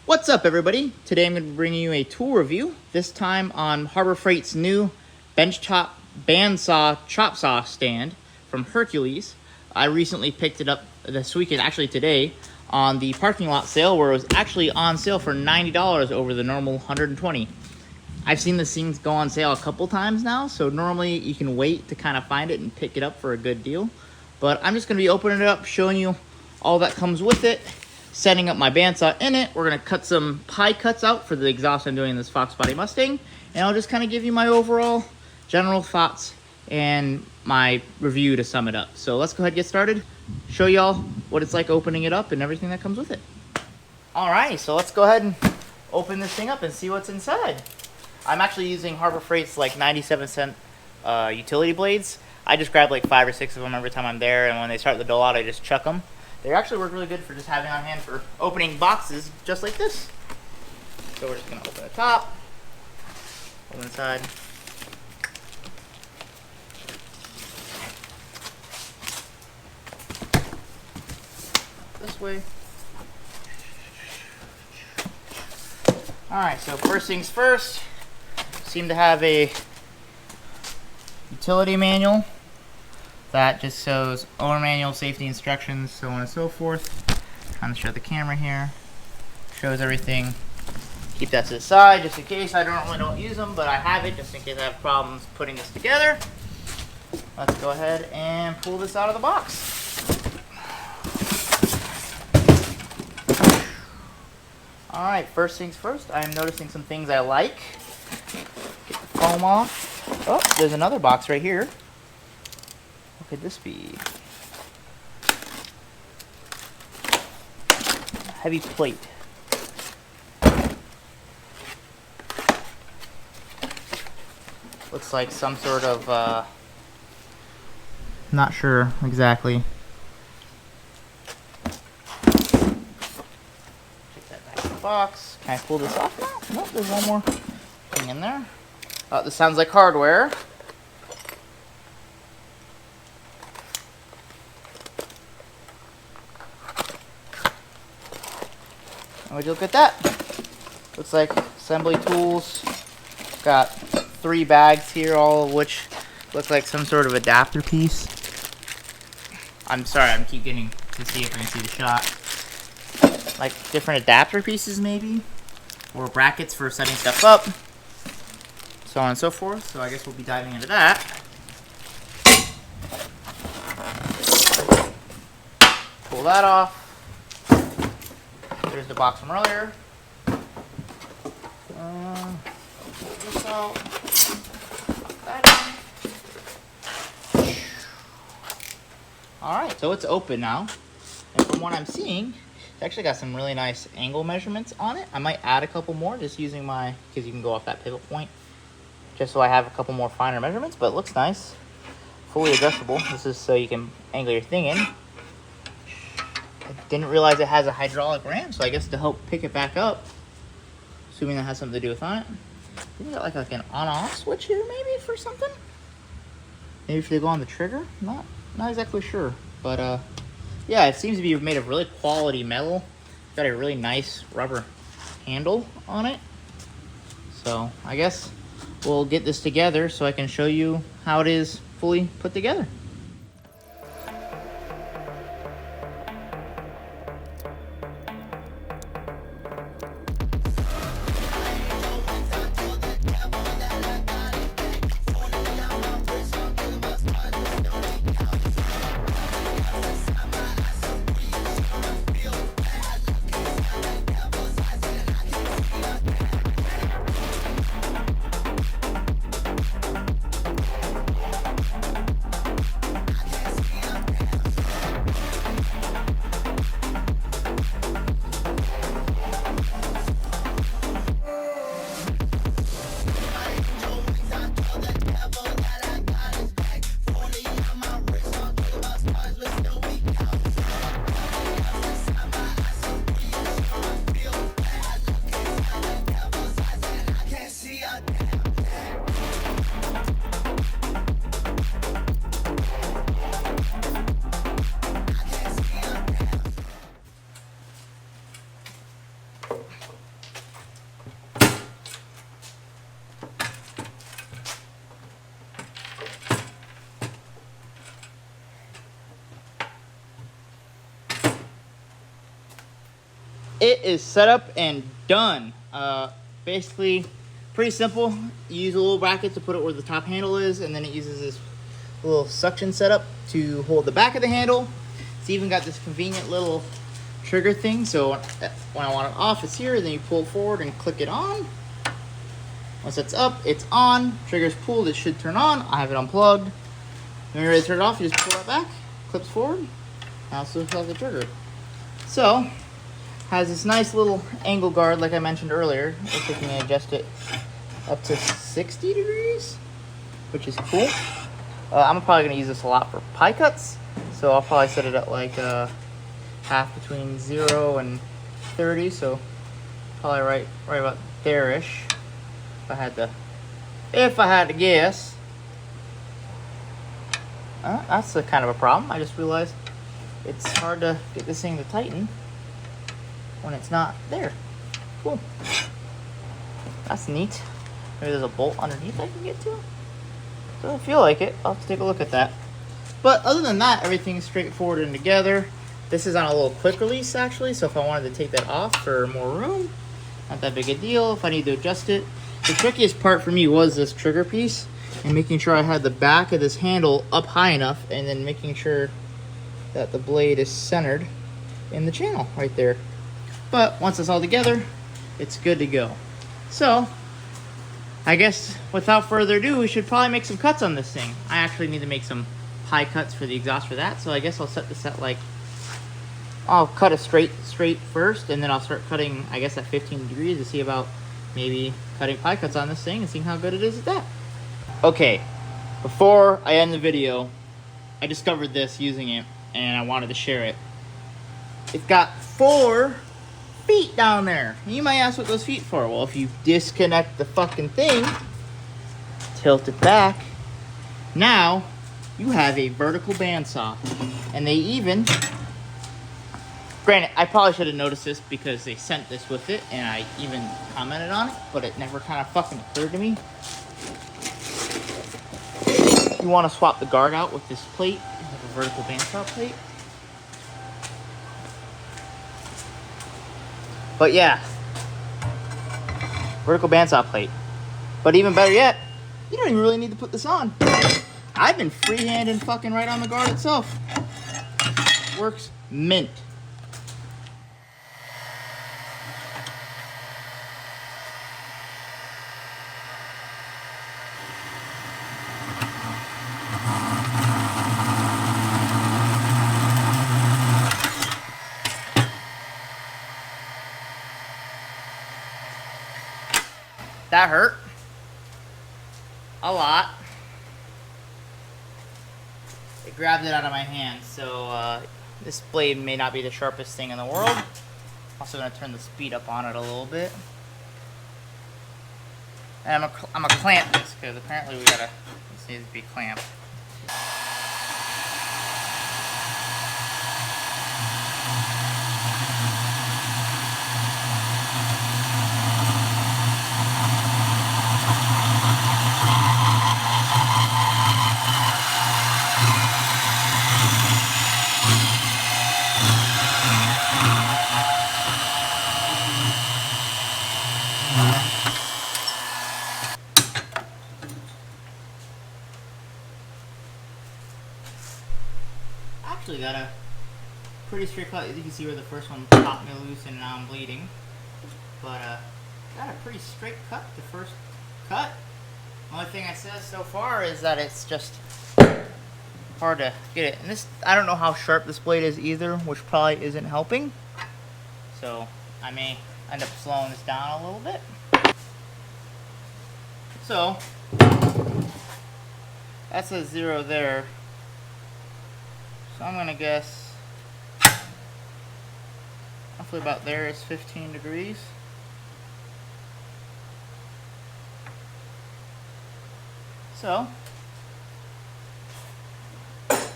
What's up, everybody? Today I'm going to be bringing you a tool review, this time on Harbor Freight's new benchtop bandsaw chop saw stand from Hercules. I recently picked it up this weekend, actually today, on the parking lot sale where it was actually on sale for $90 over the normal $120. I've seen this thing go on sale a couple times now, so normally you can wait to kind of find it and pick it up for a good deal. But I'm just going to be opening it up, showing you all that comes with it, setting up my bandsaw in it. We're going to cut some pie cuts out for the exhaust I'm doing in this Fox Body Mustang, and I'll just kind of give you my overall general thoughts and my review to sum it up. So let's go ahead and get started, show y'all what it's like opening it up and everything that comes with it. Alright, so let's go ahead and open this thing up and see what's inside. I'm actually using Harbor Freight's like 97-cent utility blades. I just grab like 5 or 6 of them every time I'm there, and when they start to dole out, I just chuck them. They actually work really good for just having on hand for opening boxes just like this. So we're just going to open the top, open inside. This way. Alright, so first things first, seem to have a utility manual that just shows owner manual, safety instructions, so on and so forth. Kind of show the camera here. Shows everything. Keep that to the side just in case. I normally don't use them, but I have it just in case I have problems putting this together. Let's go ahead and pull this out of the box. Alright, first things first, I'm noticing some things I like. Get the foam off. Oh, there's another box right here. What could this be? Heavy plate. Looks like some sort of, not sure exactly. Take that back in the box. Can I pull this off now? Nope, there's one more thing in there. This sounds like hardware. Would you look at that? Looks like assembly tools. Got 3 bags here, all of which look like some sort of adapter piece. I'm sorry, I keep getting to see if I can see the shot. Like different adapter pieces maybe, or brackets for setting stuff up, so on and so forth. So I guess we'll be diving into that. Pull that off. There's the box from earlier. Pull this out. That in. Alright, so it's open now. And from what I'm seeing, it's actually got some really nice angle measurements on it. I might add a couple more just using my, because you can go off that pivot point, just so I have a couple more finer measurements, but it looks nice. Fully adjustable. This is so you can angle your thing in. I didn't realize it has a hydraulic ram, so I guess to help pick it back up, assuming that has something to do with on it. I think you got like an on-off switch here maybe for something? Maybe if they go on the trigger? Not exactly sure. But yeah, it seems to be made of really quality metal. Got a really nice rubber handle on it. So I guess we'll get this together so I can show you how it is fully put together. it is set up and done. Basically, pretty simple. You use a little bracket to put it where the top handle is, and then it uses this little suction setup to hold the back of the handle. It's even got this convenient little trigger thing, so when I want it off, it's here, then you pull it forward and click it on. Once it's up, it's on. Trigger's pulled, it should turn on. I have it unplugged. When you're ready to turn it off, you just pull it back, clips forward. Now still have the trigger. So, has this nice little angle guard like I mentioned earlier. Looks like you can adjust it up to 60 degrees, which is cool. I'm probably going to use this a lot for pie cuts, so I'll probably set it at like half between 0 and 30, so probably right about there-ish. If I had to guess. That's a kind of a problem. I just realized it's hard to get this thing to tighten when it's not there. Cool. That's neat. Maybe there's a bolt underneath I can get to. Doesn't feel like it. I'll have to take a look at that. But other than that, everything's straightforward and together. This is on a little quick release actually, so if I wanted to take that off for more room, not that big a deal. If I need to adjust it. The trickiest part for me was this trigger piece and making sure I had the back of this handle up high enough, and then making sure that the blade is centered in the channel right there. But once it's all together, it's good to go. So, I guess without further ado, we should probably make some cuts on this thing. I actually need to make some pie cuts for the exhaust for that, so I guess I'll set this at like, I'll cut a straight first, and then I'll start cutting, I guess at 15 degrees to see about maybe cutting pie cuts on this thing and seeing how good it is at that. Okay, before I end the video, I discovered this using it, and I wanted to share it. It's got 4 feet down there. You might ask what those feet for. Well, if you disconnect the fucking thing, tilt it back, now you have a vertical bandsaw. And they even, granted, I probably should have noticed this because they sent this with it, and I even commented on it, but it never kind of fucking occurred to me. You want to swap the guard out with this plate, like a vertical bandsaw plate. But yeah, vertical bandsaw plate. But even better yet, you don't even really need to put this on. I've been freehanding fucking right on the guard itself. Works mint. That hurt a lot. It grabbed it out of my hand, so this blade may not be the sharpest thing in the world. Also going to turn the speed up on it a little bit. And I'm gonna clamp this because apparently this needs to be clamped. Actually got a pretty straight cut. As you can see where the first one popped me loose and now I'm bleeding. But got a pretty straight cut, the first cut. Only thing I said so far is that it's just hard to get it. And this, I don't know how sharp this blade is either, which probably isn't helping. So I may end up slowing this down a little bit. So that's a 0 there. So I'm gonna guess roughly about there is 15 degrees. So got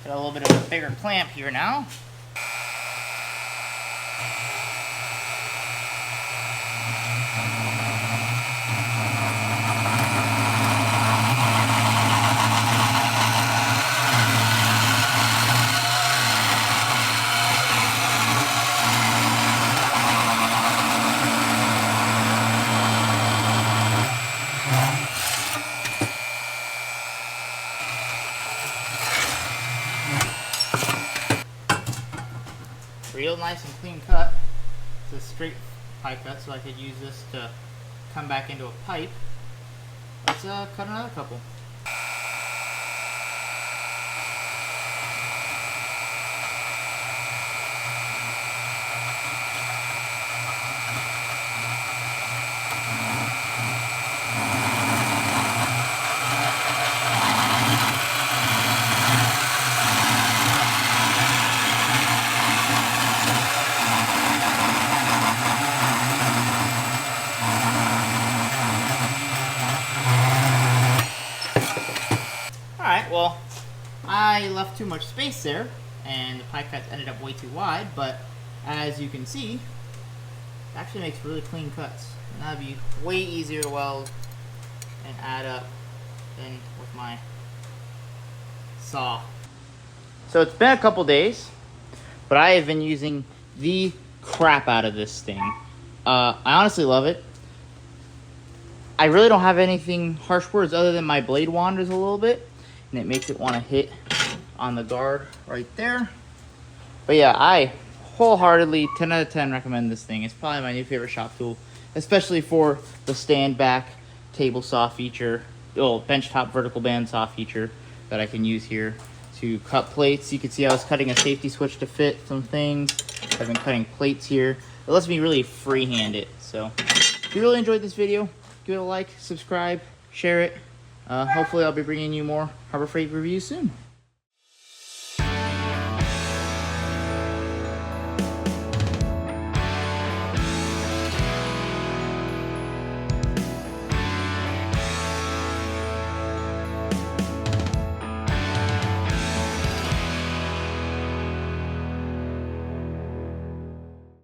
a little bit of a bigger clamp here now. straight pie cut, so I could use this to come back into a pipe. Let's cut another couple. Alright, well, I left too much space there, and the pie cuts ended up way too wide, but as you can see, it actually makes really clean cuts. And that'd be way easier to weld and add up than with my saw. So it's been a couple days, but I have been using the crap out of this thing. I honestly love it. I really don't have anything harsh words other than my blade wanders a little bit, and it makes it want to hit on the guard right there. But yeah, I wholeheartedly 10 out of 10 recommend this thing. It's probably my new favorite shop tool, especially for the stand back table saw feature, benchtop vertical bandsaw feature that I can use here to cut plates. You can see I was cutting a safety switch to fit some things. I've been cutting plates here. It lets me really freehand it. So if you really enjoyed this video, give it a like, subscribe, share it. Hopefully I'll be bringing you more Harbor Freight reviews soon.